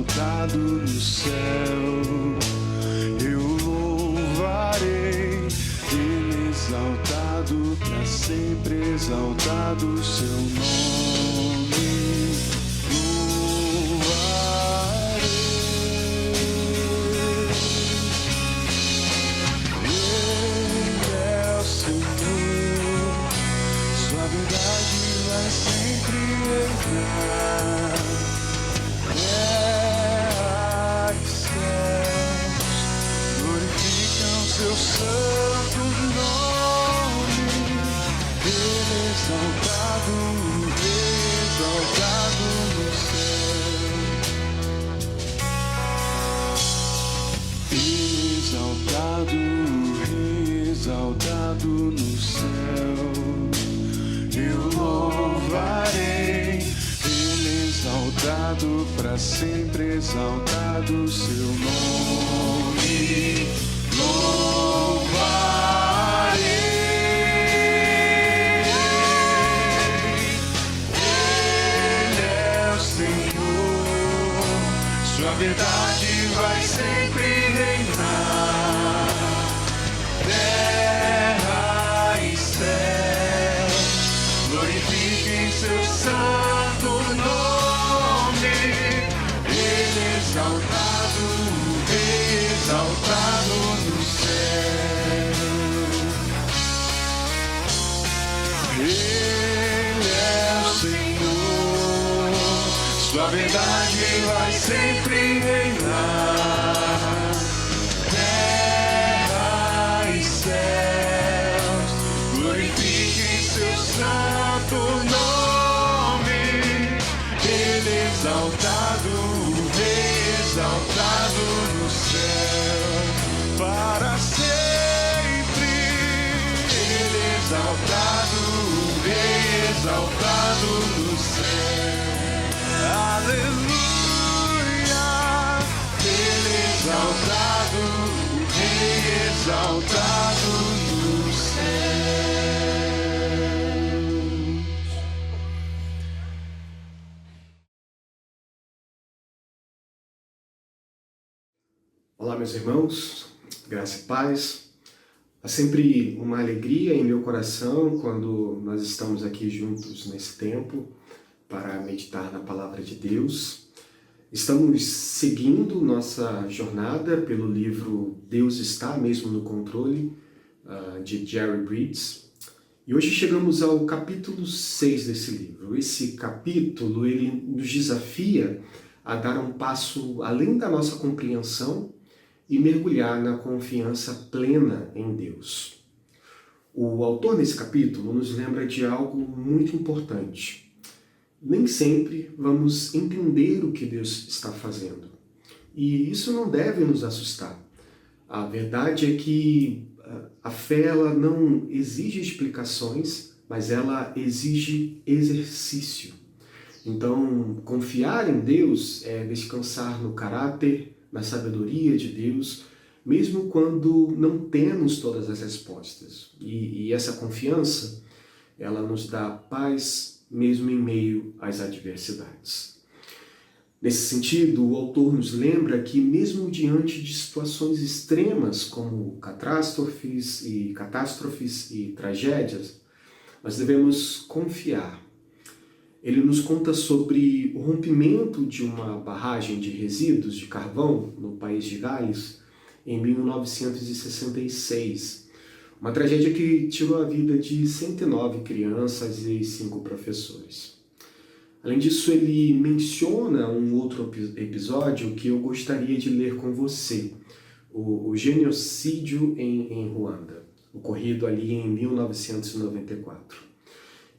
exaltado no céu. Eu louvarei, Ele exaltado para sempre, exaltado o seu nome. Louvarei. Ele é o Senhor, sua verdade vai sempre reinar. Terra e céus glorificam seu santo nome. Ele é exaltado no céu. Exaltado no céu. Eu louvarei, Ele exaltado para sempre, exaltado o seu nome. Louvarei, Ele é o Senhor, sua verdade vai sempre reinar. Terra e céus glorifiquem seu santo nome. Ele é exaltado no céu. Ele é o Senhor, sua verdade vai sempre reinar. Terra e céus glorifiquem seu santo nome. Ele é exaltado no céu para sempre. Ele é exaltado no céu. Aleluia. Ele é exaltado no céu. Olá, meus irmãos, graça e paz. Há sempre uma alegria em meu coração quando nós estamos aqui juntos nesse tempo para meditar na Palavra de Deus. Estamos seguindo nossa jornada pelo livro Deus Está Mesmo no Controle, de Jerry Bridges. E hoje chegamos ao capítulo 6 desse livro. Esse capítulo ele nos desafia a dar um passo além da nossa compreensão e mergulhar na confiança plena em Deus. O autor nesse capítulo nos lembra de algo muito importante. Nem sempre vamos entender o que Deus está fazendo. E isso não deve nos assustar. A verdade é que a fé ela não exige explicações, mas ela exige exercício. Então, confiar em Deus é descansar no caráter, na sabedoria de Deus, mesmo quando não temos todas as respostas. E essa confiança, ela nos dá paz mesmo em meio às adversidades. Nesse sentido, o autor nos lembra que mesmo diante de situações extremas como catástrofes e tragédias, nós devemos confiar. Ele nos conta sobre o rompimento de uma barragem de resíduos de carvão no país de Gales em 1966. Uma tragédia que tirou a vida de 109 crianças e 5 professores. Além disso, ele menciona um outro episódio que eu gostaria de ler com você, o genocídio em Ruanda, ocorrido ali em 1994.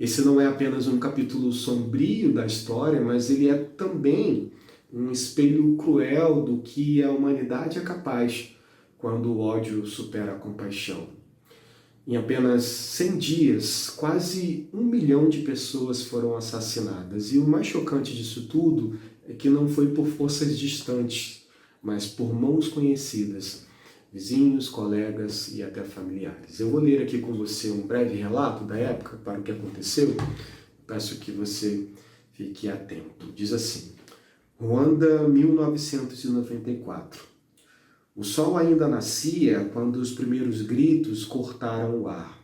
Esse não é apenas um capítulo sombrio da história, mas ele é também um espelho cruel do que a humanidade é capaz quando o ódio supera a compaixão. Em apenas 100 dias, quase 1 milhão de pessoas foram assassinadas. E o mais chocante disso tudo é que não foi por forças distantes, mas por mãos conhecidas, vizinhos, colegas e até familiares. Eu vou ler aqui com você um breve relato da época para o que aconteceu. Peço que você fique atento. Diz assim: Ruanda, 1994. O sol ainda nascia quando os primeiros gritos cortaram o ar.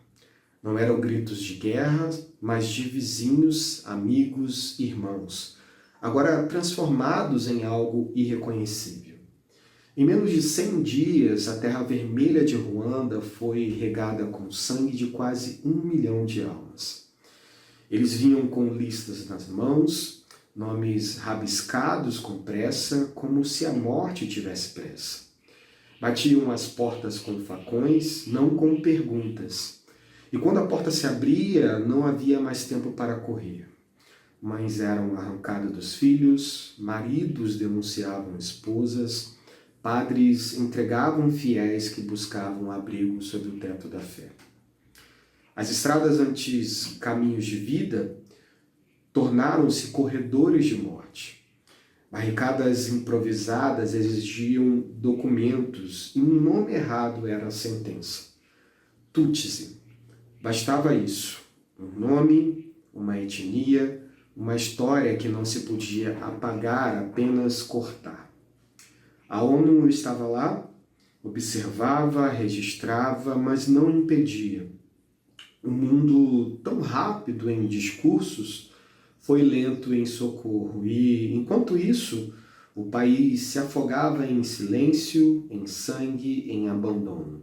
Não eram gritos de guerra, mas de vizinhos, amigos, irmãos, agora transformados em algo irreconhecível. Em menos de 100 dias, a terra vermelha de Ruanda foi regada com o sangue de quase 1 milhão de almas. Eles vinham com listas nas mãos, nomes rabiscados com pressa, como se a morte tivesse pressa. Batiam as portas com facões, não com perguntas. E quando a porta se abria, não havia mais tempo para correr. Mães eram arrancadas dos filhos, maridos denunciavam esposas, padres entregavam fiéis que buscavam abrigo sob o teto da fé. As estradas antes caminhos de vida tornaram-se corredores de morte. Barricadas improvisadas exigiam documentos e um nome errado era a sentença. Tutsi. Bastava isso. Um nome, uma etnia, uma história que não se podia apagar, apenas cortar. A ONU estava lá, observava, registrava, mas não impedia. O mundo, tão rápido em discursos, foi lento em socorro e, enquanto isso, o país se afogava em silêncio, em sangue, em abandono.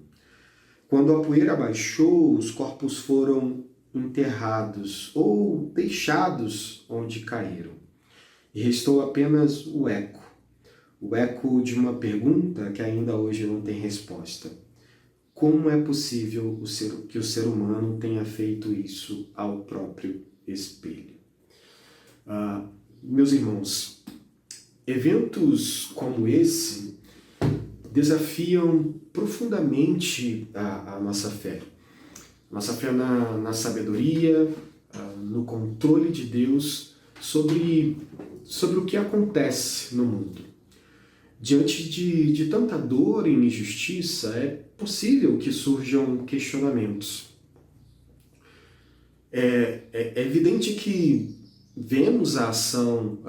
Quando a poeira baixou, os corpos foram enterrados ou deixados onde caíram. E restou apenas o eco de uma pergunta que ainda hoje não tem resposta. Como é possível que o ser humano tenha feito isso ao próprio espelho? Meus irmãos, eventos como esse desafiam profundamente a nossa fé. Nossa fé na sabedoria, no controle de Deus sobre o que acontece no mundo. Diante de tanta dor e injustiça, é possível que surjam questionamentos. É evidente que vemos a ação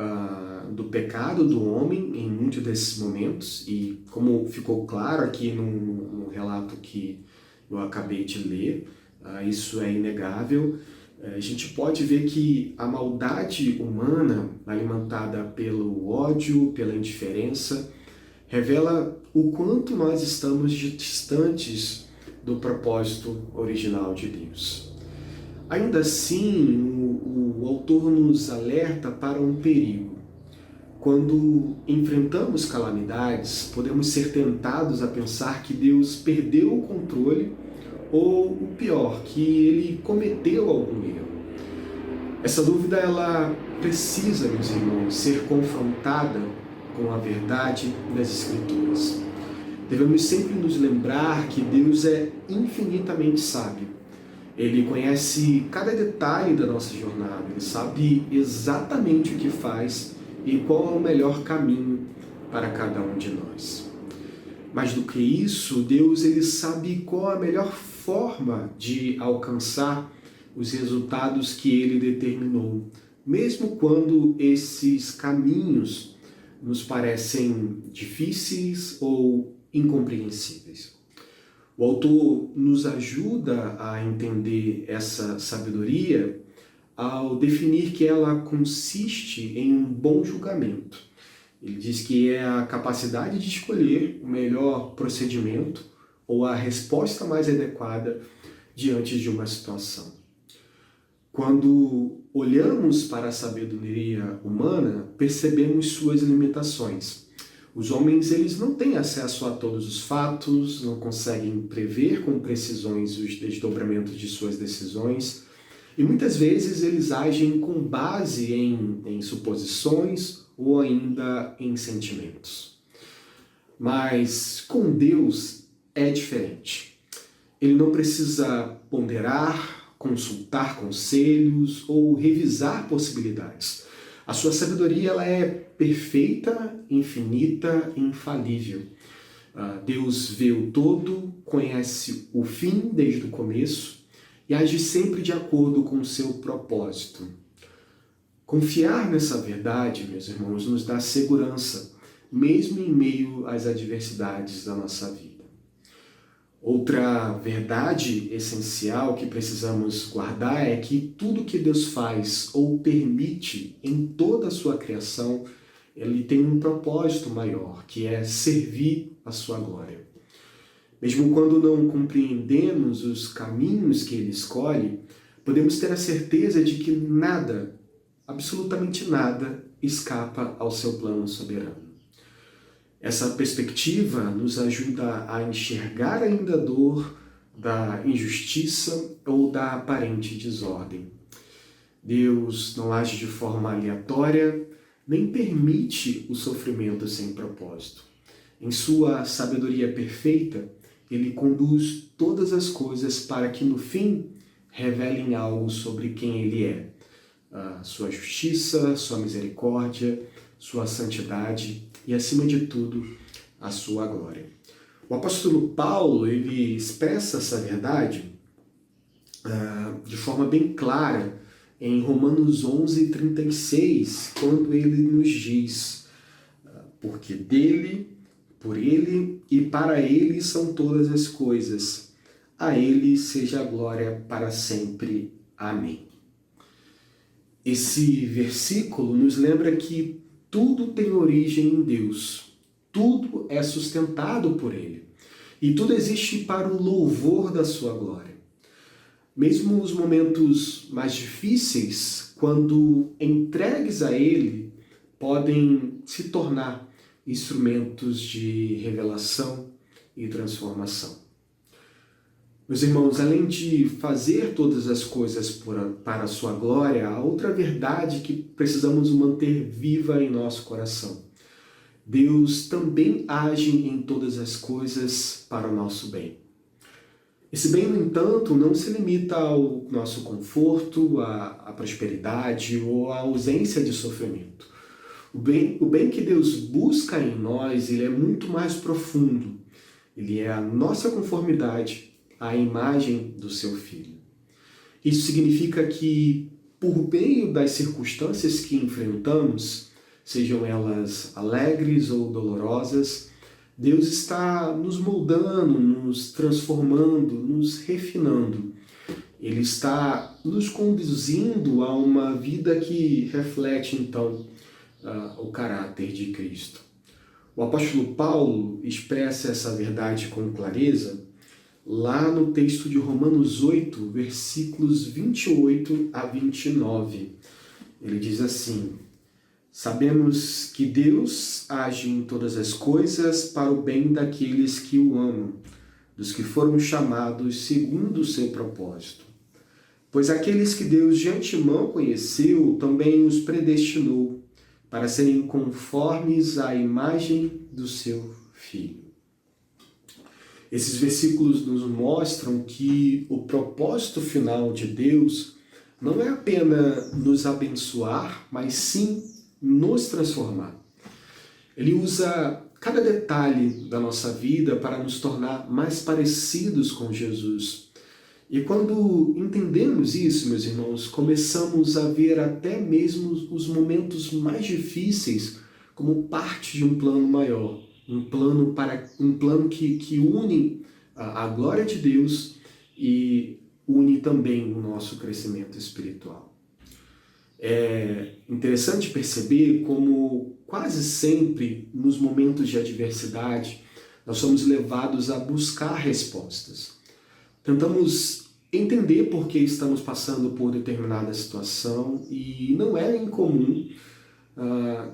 do pecado do homem em muitos desses momentos, e como ficou claro aqui no relato que eu acabei de ler, isso é inegável. A gente pode ver que a maldade humana, alimentada pelo ódio, pela indiferença, revela o quanto nós estamos distantes do propósito original de Deus. Ainda assim, o autor nos alerta para um perigo. Quando enfrentamos calamidades, podemos ser tentados a pensar que Deus perdeu o controle ou, o pior, que Ele cometeu algum erro. Essa dúvida ela precisa, meus irmãos, ser confrontada com a verdade das Escrituras. Devemos sempre nos lembrar que Deus é infinitamente sábio. Ele conhece cada detalhe da nossa jornada, Ele sabe exatamente o que faz e qual é o melhor caminho para cada um de nós. Mais do que isso, Deus ele sabe qual a melhor forma de alcançar os resultados que Ele determinou, mesmo quando esses caminhos nos parecem difíceis ou incompreensíveis. O autor nos ajuda a entender essa sabedoria ao definir que ela consiste em um bom julgamento. Ele diz que é a capacidade de escolher o melhor procedimento ou a resposta mais adequada diante de uma situação. Quando olhamos para a sabedoria humana, percebemos suas limitações. Os homens eles não têm acesso a todos os fatos, não conseguem prever com precisões os desdobramentos de suas decisões e muitas vezes eles agem com base em suposições ou ainda em sentimentos. Mas com Deus é diferente. Ele não precisa ponderar, consultar conselhos ou revisar possibilidades. A sua sabedoria ela é perfeita, infinita e infalível. Deus vê o todo, conhece o fim desde o começo e age sempre de acordo com o seu propósito. Confiar nessa verdade, meus irmãos, nos dá segurança, mesmo em meio às adversidades da nossa vida. Outra verdade essencial que precisamos guardar é que tudo que Deus faz ou permite em toda a sua criação, ele tem um propósito maior, que é servir a sua glória. Mesmo quando não compreendemos os caminhos que ele escolhe, podemos ter a certeza de que nada, absolutamente nada, escapa ao seu plano soberano. Essa perspectiva nos ajuda a enxergar ainda a dor da injustiça ou da aparente desordem. Deus não age de forma aleatória, nem permite o sofrimento sem propósito. Em sua sabedoria perfeita, ele conduz todas as coisas para que, no fim, revelem algo sobre quem ele é. A sua justiça, sua misericórdia, sua santidade e, acima de tudo, a sua glória. O apóstolo Paulo, ele expressa essa verdade de forma bem clara em Romanos 11:36, quando ele nos diz: porque dele, por ele e para ele são todas as coisas. A ele seja a glória para sempre. Amém. Esse versículo nos lembra que tudo tem origem em Deus. Tudo é sustentado por ele. E tudo existe para o louvor da sua glória. Mesmo os momentos mais difíceis, quando entregues a ele, podem se tornar instrumentos de revelação e transformação. Meus irmãos, além de fazer todas as coisas para a sua glória, há outra verdade que precisamos manter viva em nosso coração. Deus também age em todas as coisas para o nosso bem. Esse bem, no entanto, não se limita ao nosso conforto, à prosperidade ou à ausência de sofrimento. O bem que Deus busca em nós, ele é muito mais profundo. Ele é a nossa conformidade à imagem do seu Filho. Isso significa que, por meio das circunstâncias que enfrentamos, sejam elas alegres ou dolorosas, Deus está nos moldando, nos transformando, nos refinando. Ele está nos conduzindo a uma vida que reflete, então, o caráter de Cristo. O apóstolo Paulo expressa essa verdade com clareza lá no texto de Romanos 8, versículos 28 a 29. Ele diz assim: sabemos que Deus age em todas as coisas para o bem daqueles que o amam, dos que foram chamados segundo o seu propósito. Pois aqueles que Deus de antemão conheceu, também os predestinou para serem conformes à imagem do seu Filho. Esses versículos nos mostram que o propósito final de Deus não é apenas nos abençoar, mas sim nos transformar. Ele usa cada detalhe da nossa vida para nos tornar mais parecidos com Jesus. E quando entendemos isso, meus irmãos, começamos a ver até mesmo os momentos mais difíceis como parte de um plano maior. Um plano que une a glória de Deus e une também o nosso crescimento espiritual. É interessante perceber como quase sempre nos momentos de adversidade nós somos levados a buscar respostas. Tentamos entender por que estamos passando por determinada situação e não é incomum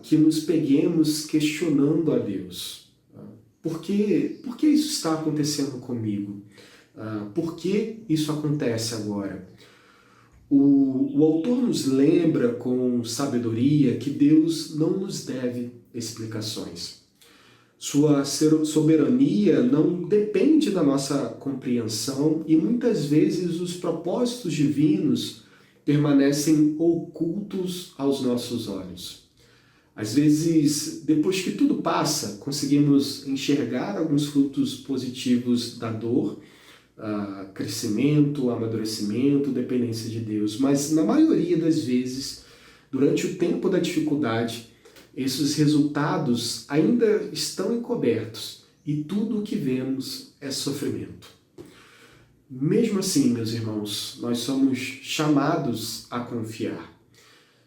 que nos peguemos questionando a Deus. Por que isso está acontecendo comigo? Por que isso acontece agora? O autor nos lembra com sabedoria que Deus não nos deve explicações. Sua soberania não depende da nossa compreensão e muitas vezes os propósitos divinos permanecem ocultos aos nossos olhos. Às vezes, depois que tudo passa, conseguimos enxergar alguns frutos positivos da dor, crescimento, amadurecimento, dependência de Deus. Mas na maioria das vezes, durante o tempo da dificuldade, esses resultados ainda estão encobertos e tudo o que vemos é sofrimento. Mesmo assim, meus irmãos, nós somos chamados a confiar.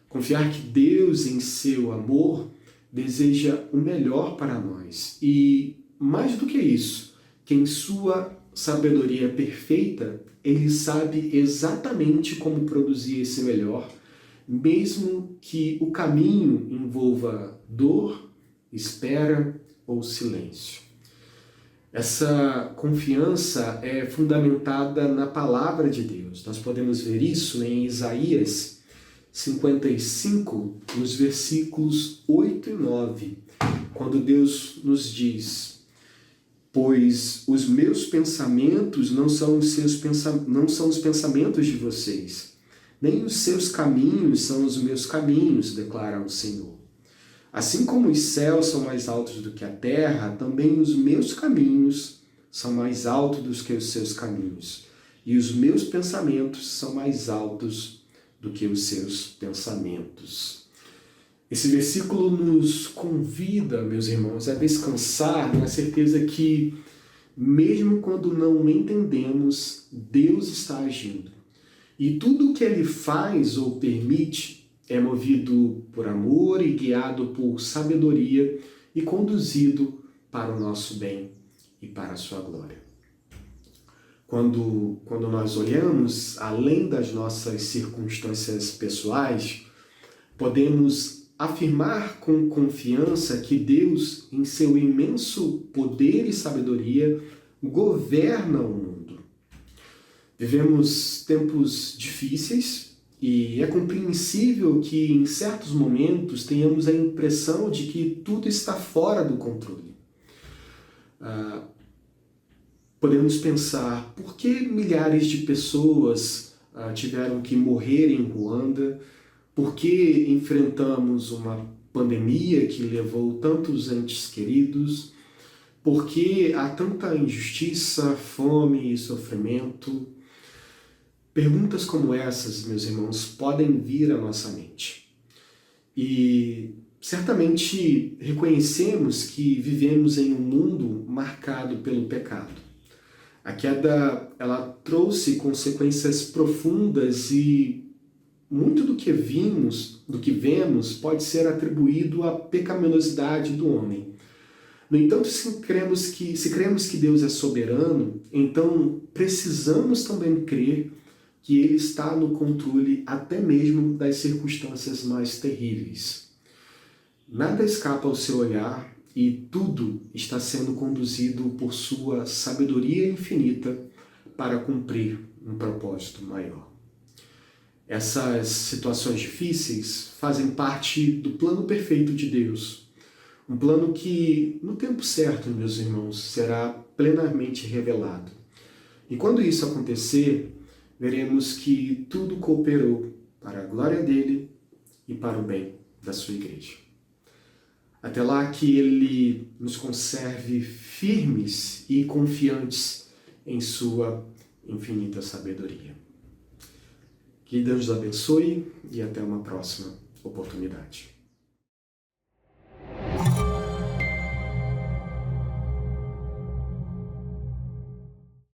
Confiar que Deus, em seu amor, deseja o melhor para nós. E, mais do que isso, que em sua sabedoria perfeita, Ele sabe exatamente como produzir esse melhor, mesmo que o caminho envolva dor, espera ou silêncio. Essa confiança é fundamentada na palavra de Deus. Nós podemos ver isso em Isaías 55, nos versículos 8 e 9, quando Deus nos diz: pois os meus pensamentos não são os pensamentos de vocês, nem os seus caminhos são os meus caminhos, declara o Senhor. Assim como os céus são mais altos do que a terra, também os meus caminhos são mais altos do que os seus caminhos, e os meus pensamentos são mais altos do que os seus pensamentos. Esse versículo nos convida, meus irmãos, a descansar na certeza que, mesmo quando não entendemos, Deus está agindo. E tudo o que Ele faz ou permite é movido por amor e guiado por sabedoria e conduzido para o nosso bem e para a sua glória. Quando nós olhamos além das nossas circunstâncias pessoais, podemos afirmar com confiança que Deus, em seu imenso poder e sabedoria, governa o mundo. Vivemos tempos difíceis e é compreensível que em certos momentos tenhamos a impressão de que tudo está fora do controle. Podemos pensar, por que milhares de pessoas tiveram que morrer em Ruanda? Por que enfrentamos uma pandemia que levou tantos entes queridos? Por que há tanta injustiça, fome e sofrimento? Perguntas como essas, meus irmãos, podem vir à nossa mente. E certamente reconhecemos que vivemos em um mundo marcado pelo pecado. A queda, ela trouxe consequências profundas e muito do que vemos pode ser atribuído à pecaminosidade do homem. No entanto, se cremos que Deus é soberano, então precisamos também crer que Ele está no controle até mesmo das circunstâncias mais terríveis. Nada escapa ao seu olhar e tudo está sendo conduzido por sua sabedoria infinita para cumprir um propósito maior. Essas situações difíceis fazem parte do plano perfeito de Deus, um plano que, no tempo certo, meus irmãos, será plenamente revelado. E quando isso acontecer, veremos que tudo cooperou para a glória dele e para o bem da sua igreja. Até lá, que Ele nos conserve firmes e confiantes em sua infinita sabedoria. Que Deus nos abençoe e até uma próxima oportunidade.